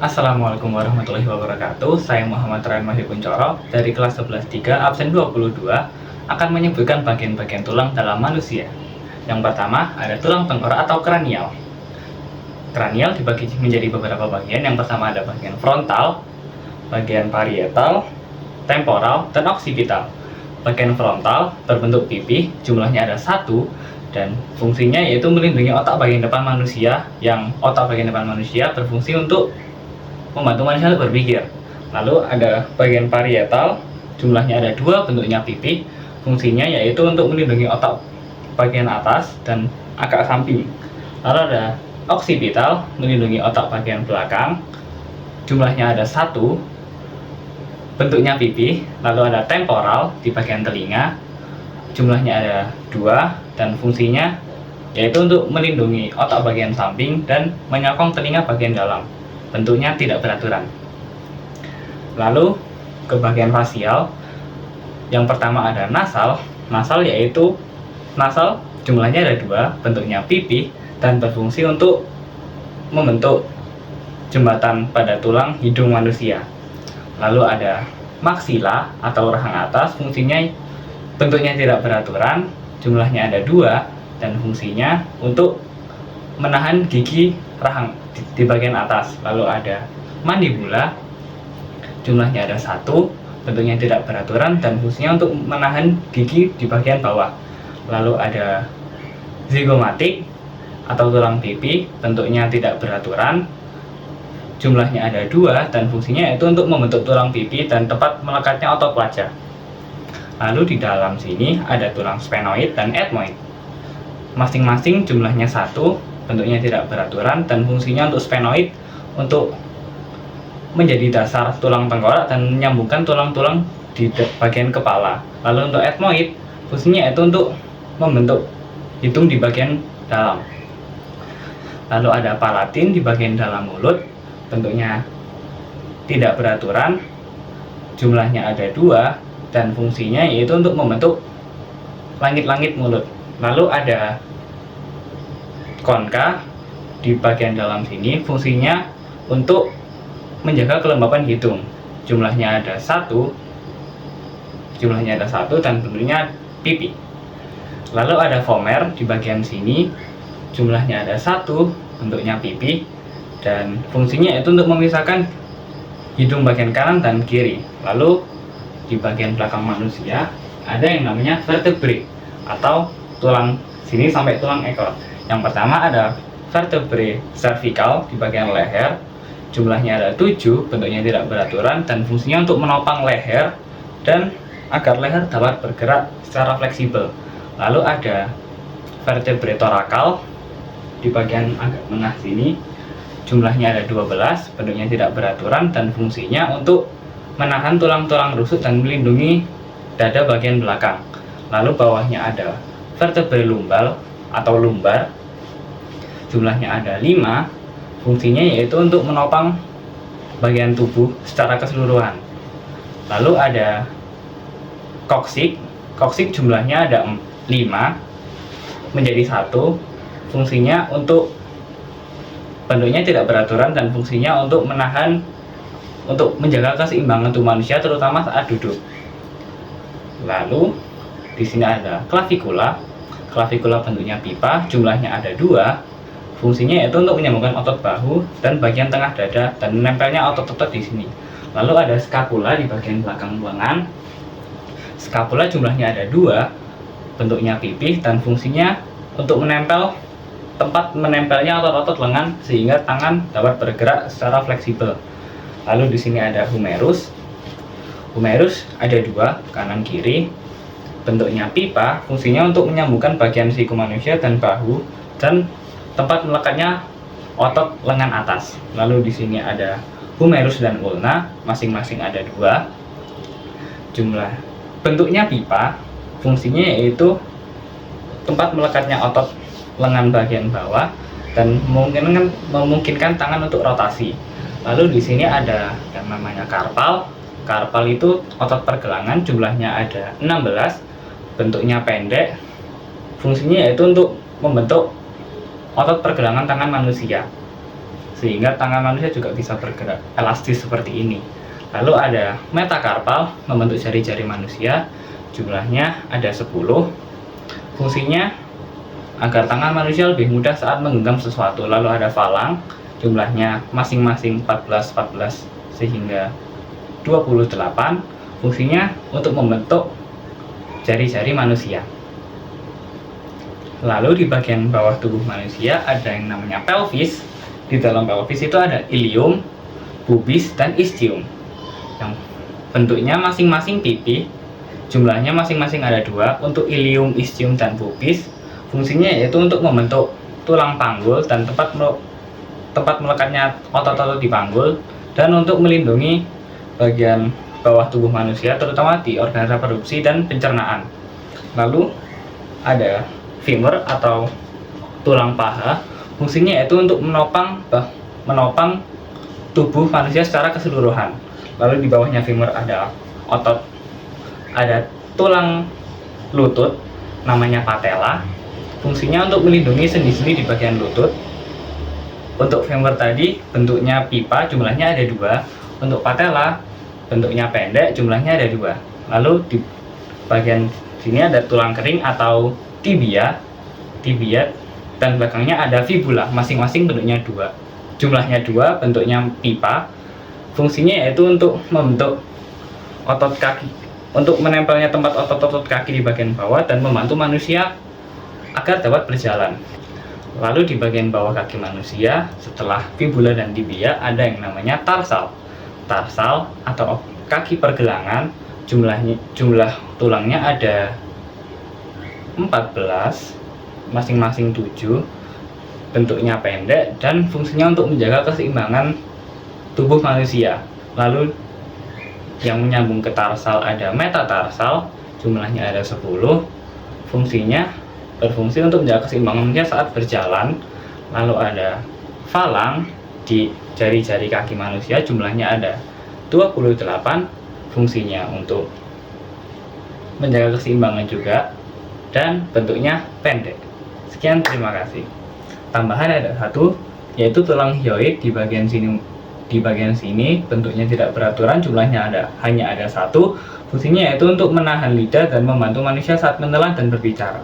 Assalamualaikum warahmatullahi wabarakatuh. Saya Muhammad Ryan Mahdi Kuncoro dari kelas 11-3 absen 22 akan menyebutkan bagian-bagian tulang dalam manusia. Yang pertama ada tulang tengkorak atau kranial. Kranial dibagi menjadi beberapa bagian. Yang pertama ada bagian frontal, bagian parietal, temporal, dan oksipital. Bagian frontal berbentuk pipi, jumlahnya ada 1, dan fungsinya yaitu melindungi otak bagian depan manusia, yang otak bagian depan manusia berfungsi untuk membantu manusia untuk berpikir. Lalu ada bagian parietal, jumlahnya ada 2, bentuknya pipi, fungsinya yaitu untuk melindungi otak bagian atas dan agak samping. Lalu ada oksipital, melindungi otak bagian belakang, jumlahnya ada 1, bentuknya pipi. Lalu ada temporal di bagian telinga, jumlahnya ada 2, dan fungsinya yaitu untuk melindungi otak bagian samping dan menyokong telinga bagian dalam, bentuknya tidak beraturan. Lalu ke bagian fasial, yang pertama ada nasal. Nasal yaitu nasal, jumlahnya ada 2, bentuknya pipi dan berfungsi untuk membentuk jembatan pada tulang hidung manusia. Lalu ada maksila atau rahang atas, fungsinya bentuknya tidak beraturan, jumlahnya ada 2, dan fungsinya untuk menahan gigi rahang di bagian atas. Lalu ada mandibula, jumlahnya ada 1, bentuknya tidak beraturan dan fungsinya untuk menahan gigi di bagian bawah. Lalu ada zigomatik atau tulang pipi, bentuknya tidak beraturan, jumlahnya ada 2, dan fungsinya itu untuk membentuk tulang pipi dan tempat melekatnya otot wajah. Lalu di dalam sini ada tulang sphenoid dan ethmoid, masing-masing jumlahnya 1, bentuknya tidak beraturan, dan fungsinya untuk sphenoid untuk menjadi dasar tulang tengkorak dan menyambungkan tulang-tulang di bagian kepala. Lalu untuk ethmoid, fungsinya itu untuk membentuk hidung di bagian dalam. Lalu ada palatin di bagian dalam mulut, bentuknya tidak beraturan, jumlahnya ada 2, dan fungsinya yaitu untuk membentuk langit-langit mulut. Lalu ada konka di bagian dalam sini, fungsinya untuk menjaga kelembapan hidung, jumlahnya ada 1, dan bentuknya pipi. Lalu ada vomer di bagian sini, jumlahnya ada 1, bentuknya pipi, dan fungsinya itu untuk memisahkan hidung bagian kanan dan kiri. Lalu di bagian belakang manusia ada yang namanya vertebrae atau tulang sini sampai tulang ekor. Yang pertama ada vertebrae cervical di bagian leher, jumlahnya ada 7, bentuknya tidak beraturan dan fungsinya untuk menopang leher dan agar leher dapat bergerak secara fleksibel. Lalu ada vertebrae thoracal di bagian agak tengah sini, jumlahnya ada 12, bentuknya tidak beraturan dan fungsinya untuk menahan tulang-tulang rusuk dan melindungi dada bagian belakang. Lalu bawahnya ada vertebrae lumbal atau lumbar, jumlahnya ada 5, fungsinya yaitu untuk menopang bagian tubuh secara keseluruhan. Lalu ada koksik, jumlahnya ada 5 menjadi 1, fungsinya untuk bentuknya tidak beraturan dan fungsinya untuk menjaga keseimbangan tubuh manusia terutama saat duduk. Lalu di sini ada klavikula bentuknya pipa, jumlahnya ada 2, fungsinya yaitu untuk menyambungkan otot bahu dan bagian tengah dada dan menempelnya otot-otot di sini. Lalu ada skapula di bagian belakang lengan. Skapula jumlahnya ada 2, bentuknya pipih dan fungsinya untuk tempat menempelnya otot-otot lengan sehingga tangan dapat bergerak secara fleksibel. Lalu di sini ada humerus. Humerus ada 2, kanan kiri, bentuknya pipa, fungsinya untuk menyambungkan bagian siku manusia dan bahu dan tempat melekatnya otot lengan atas. Lalu di sini ada humerus dan ulna, masing-masing ada 2. Bentuknya pipa, fungsinya yaitu tempat melekatnya otot lengan bagian bawah dan memungkinkan tangan untuk rotasi. Lalu di sini ada yang namanya karpal. Karpal itu otot pergelangan, jumlahnya ada 16, bentuknya pendek, fungsinya yaitu untuk membentuk otot pergelangan tangan manusia. sehingga tangan manusia juga bisa bergerak elastis seperti ini. Lalu ada metakarpal, membentuk jari-jari manusia, jumlahnya ada 10. Fungsinya agar tangan manusia lebih mudah saat menggenggam sesuatu. Lalu ada falang, jumlahnya masing-masing 14 sehingga 28. Fungsinya untuk membentuk jari-jari manusia. Lalu di bagian bawah tubuh manusia ada yang namanya pelvis. Di dalam pelvis itu ada ilium, pubis, dan ischium yang bentuknya masing-masing pipi. Jumlahnya masing-masing ada 2. Untuk ilium, ischium, dan pubis, fungsinya yaitu untuk membentuk tulang panggul dan tempat melekatnya otot-otot di panggul, dan untuk melindungi bagian bawah tubuh manusia, terutama di organ reproduksi dan pencernaan. Lalu ada femur atau tulang paha, fungsinya yaitu untuk menopang tubuh manusia secara keseluruhan. Lalu di bawahnya femur ada tulang lutut namanya patella, fungsinya untuk melindungi sendi-sendi di bagian lutut. Untuk femur tadi bentuknya pipa, jumlahnya ada 2. Untuk patella bentuknya pendek, jumlahnya ada 2. Lalu di bagian sini ada tulang kering atau tibia, dan belakangnya ada fibula, masing-masing bentuknya 2. Jumlahnya 2, bentuknya pipa. Fungsinya yaitu untuk membentuk otot kaki, untuk menempelnya tempat otot-otot kaki di bagian bawah dan membantu manusia agar dapat berjalan. Lalu di bagian bawah kaki manusia, setelah fibula dan tibia, ada yang namanya tarsal. Tarsal atau kaki pergelangan, jumlah tulangnya ada 14, masing-masing 7. Bentuknya pendek dan fungsinya untuk menjaga keseimbangan tubuh manusia. Lalu yang menyambung ke tarsal ada metatarsal, jumlahnya ada 10. Fungsinya berfungsi untuk menjaga keseimbangan manusia saat berjalan. Lalu ada falang di jari-jari kaki manusia, jumlahnya ada 28. Fungsinya untuk menjaga keseimbangan juga, dan bentuknya pendek. Sekian, terima kasih. Tambahan ada 1, yaitu tulang hyoid di bagian sini bentuknya tidak beraturan, jumlahnya hanya ada 1. Fungsinya yaitu untuk menahan lidah dan membantu manusia saat menelan dan berbicara.